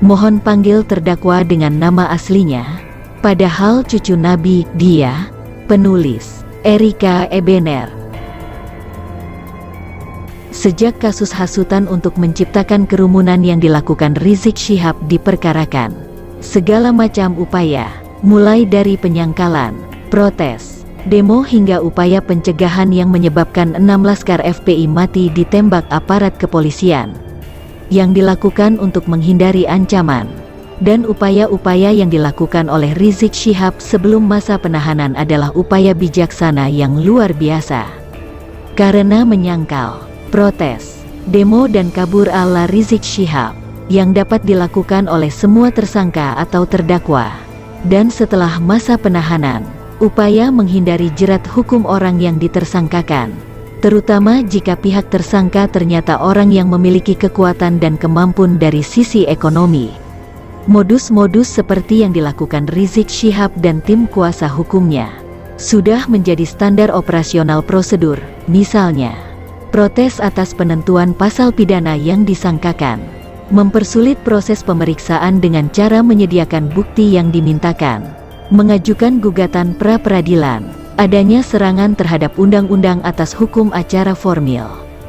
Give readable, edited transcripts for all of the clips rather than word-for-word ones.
Mohon panggil terdakwa dengan nama aslinya. Padahal cucu Nabi, dia, penulis, Erika Ebener. Sejak kasus hasutan untuk menciptakan kerumunan yang dilakukan Rizik Syihab diperkarakan, segala macam upaya, mulai dari penyangkalan, protes, demo hingga upaya pencegahan yang menyebabkan 6 laskar FPI mati ditembak aparat kepolisian, yang dilakukan untuk menghindari ancaman, dan upaya-upaya yang dilakukan oleh Rizik Syihab sebelum masa penahanan adalah upaya bijaksana yang luar biasa. Karena menyangkal, protes, demo dan kabur ala Rizik Syihab, yang dapat dilakukan oleh semua tersangka atau terdakwa, dan setelah masa penahanan, upaya menghindari jerat hukum orang yang ditersangkakan, terutama jika pihak tersangka ternyata orang yang memiliki kekuatan dan kemampuan dari sisi ekonomi. Modus-modus seperti yang dilakukan Rizik Syihab dan tim kuasa hukumnya sudah menjadi standar operasional prosedur, misalnya protes atas penentuan pasal pidana yang disangkakan, mempersulit proses pemeriksaan dengan cara menyediakan bukti yang dimintakan, mengajukan gugatan pra-peradilan, adanya serangan terhadap undang-undang atas hukum acara formil,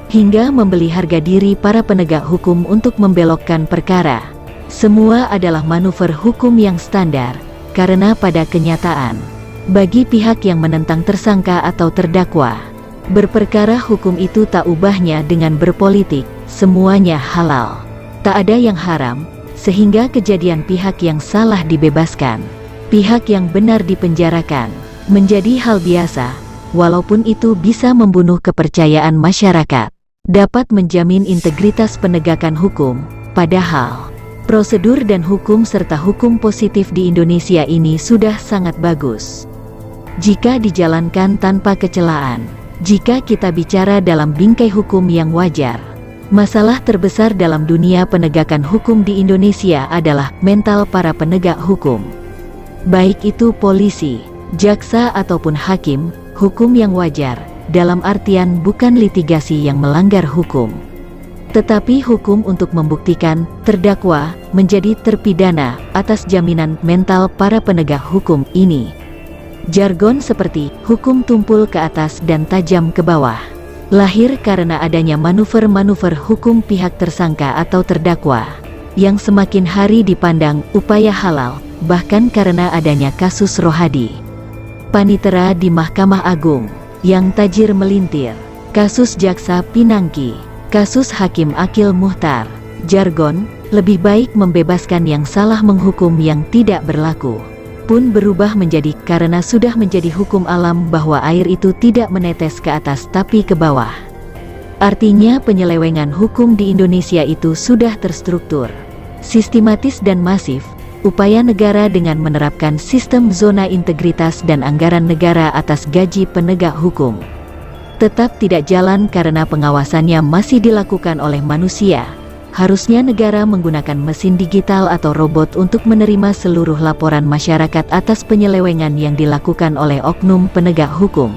hingga membeli harga diri para penegak hukum untuk membelokkan perkara. Semua adalah manuver hukum yang standar, karena pada kenyataan, bagi pihak yang menentang tersangka atau terdakwa, berperkara hukum itu tak ubahnya dengan berpolitik, semuanya halal. Tak ada yang haram, sehingga kejadian pihak yang salah dibebaskan, pihak yang benar dipenjarakan, menjadi hal biasa, walaupun itu bisa membunuh kepercayaan masyarakat, dapat menjamin integritas penegakan hukum, padahal prosedur dan hukum serta hukum positif di Indonesia ini sudah sangat bagus jika dijalankan tanpa kecelaan. Jika kita bicara dalam bingkai hukum yang wajar, masalah terbesar dalam dunia penegakan hukum di Indonesia adalah mental para penegak hukum. Baik itu polisi, jaksa ataupun hakim, hukum yang wajar, dalam artian bukan litigasi yang melanggar hukum, tetapi hukum untuk membuktikan terdakwa menjadi terpidana atas jaminan mental para penegak hukum ini. Jargon seperti hukum tumpul ke atas dan tajam ke bawah lahir karena adanya manuver-manuver hukum pihak tersangka atau terdakwa yang semakin hari dipandang upaya halal, bahkan karena adanya kasus Rohadi, panitera di Mahkamah Agung yang tajir melintir, kasus Jaksa Pinangki, kasus Hakim Akil Muhtar. Jargon, lebih baik membebaskan yang salah menghukum yang tidak berlaku, pun berubah menjadi karena sudah menjadi hukum alam bahwa air itu tidak menetes ke atas tapi ke bawah. Artinya penyelewengan hukum di Indonesia itu sudah terstruktur, sistematis dan masif. Upaya negara dengan menerapkan sistem zona integritas dan anggaran negara atas gaji penegak hukum tetap tidak jalan karena pengawasannya masih dilakukan oleh manusia. Harusnya negara menggunakan mesin digital atau robot untuk menerima seluruh laporan masyarakat atas penyelewengan yang dilakukan oleh oknum penegak hukum.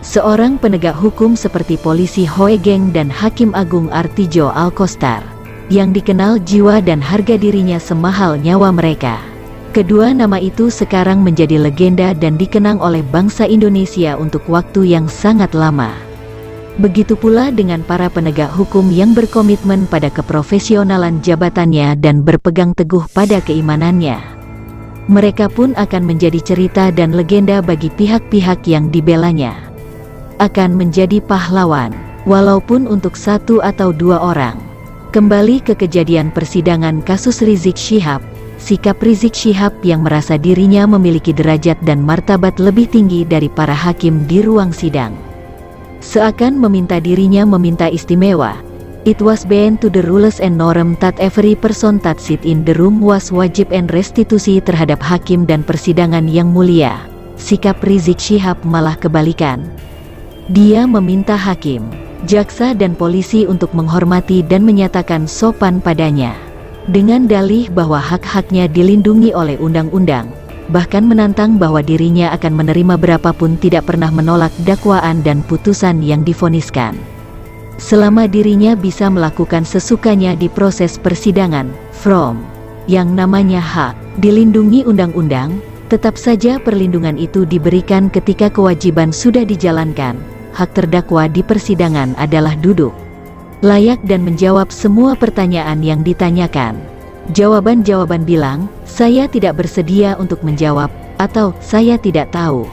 Seorang penegak hukum seperti polisi Hoe Geng dan Hakim Agung Artijo Alkostar, yang dikenal jiwa dan harga dirinya semahal nyawa mereka. Kedua nama itu sekarang menjadi legenda dan dikenang oleh bangsa Indonesia untuk waktu yang sangat lama. Begitu pula dengan para penegak hukum yang berkomitmen pada keprofesionalan jabatannya dan berpegang teguh pada keimanannya. Mereka pun akan menjadi cerita dan legenda bagi pihak-pihak yang dibelanya. Akan menjadi pahlawan, walaupun untuk satu atau dua orang. Kembali ke kejadian persidangan kasus Rizik Syihab. Sikap Rizik Syihab yang merasa dirinya memiliki derajat dan martabat lebih tinggi dari para hakim di ruang sidang, seakan meminta dirinya meminta istimewa. It was bent to the rules and norm that every person that sit in the room was wajib and restitusi terhadap hakim dan persidangan yang mulia. Sikap Rizik Syihab malah kebalikan. Dia meminta hakim, jaksa dan polisi untuk menghormati dan menyatakan sopan padanya, dengan dalih bahwa hak-haknya dilindungi oleh undang-undang, bahkan menantang bahwa dirinya akan menerima berapapun tidak pernah menolak dakwaan dan putusan yang divoniskan, selama dirinya bisa melakukan sesukanya di proses persidangan. From yang namanya hak dilindungi undang-undang. Tetap saja perlindungan itu diberikan ketika kewajiban sudah dijalankan. Hak terdakwa di persidangan adalah duduk layak dan menjawab semua pertanyaan yang ditanyakan. Jawaban-jawaban bilang, saya tidak bersedia untuk menjawab, atau saya tidak tahu.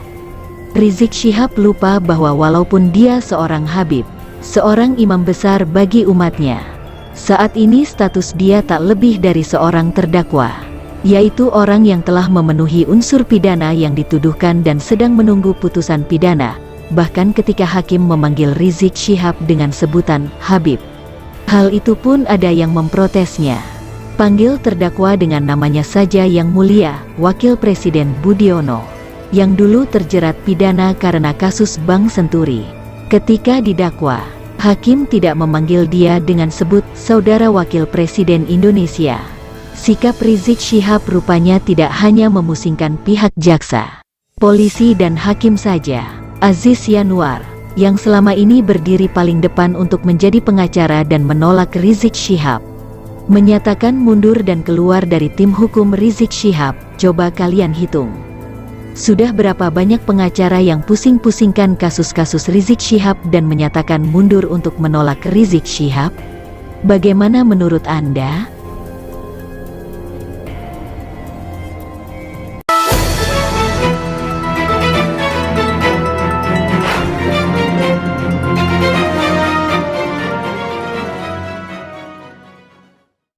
Rizik Syihab lupa bahwa walaupun dia seorang habib, seorang imam besar bagi umatnya, saat ini status dia tak lebih dari seorang terdakwa, yaitu orang yang telah memenuhi unsur pidana yang dituduhkan dan sedang menunggu putusan pidana. Bahkan ketika hakim memanggil Rizik Syihab dengan sebutan Habib, hal itu pun ada yang memprotesnya. Panggil terdakwa dengan namanya saja yang mulia, Wakil Presiden Budiono, yang dulu terjerat pidana karena kasus Bank Senturi. Ketika didakwa, hakim tidak memanggil dia dengan sebut Saudara Wakil Presiden Indonesia. Sikap Rizik Syihab rupanya tidak hanya memusingkan pihak jaksa, polisi dan hakim saja. Aziz Yanuar, yang selama ini berdiri paling depan untuk menjadi pengacara dan menolak Rizik Syihab, menyatakan mundur dan keluar dari tim hukum Rizik Syihab. Coba kalian hitung, sudah berapa banyak pengacara yang pusing-pusingkan kasus-kasus Rizik Syihab dan menyatakan mundur untuk menolak Rizik Syihab? Bagaimana menurut Anda?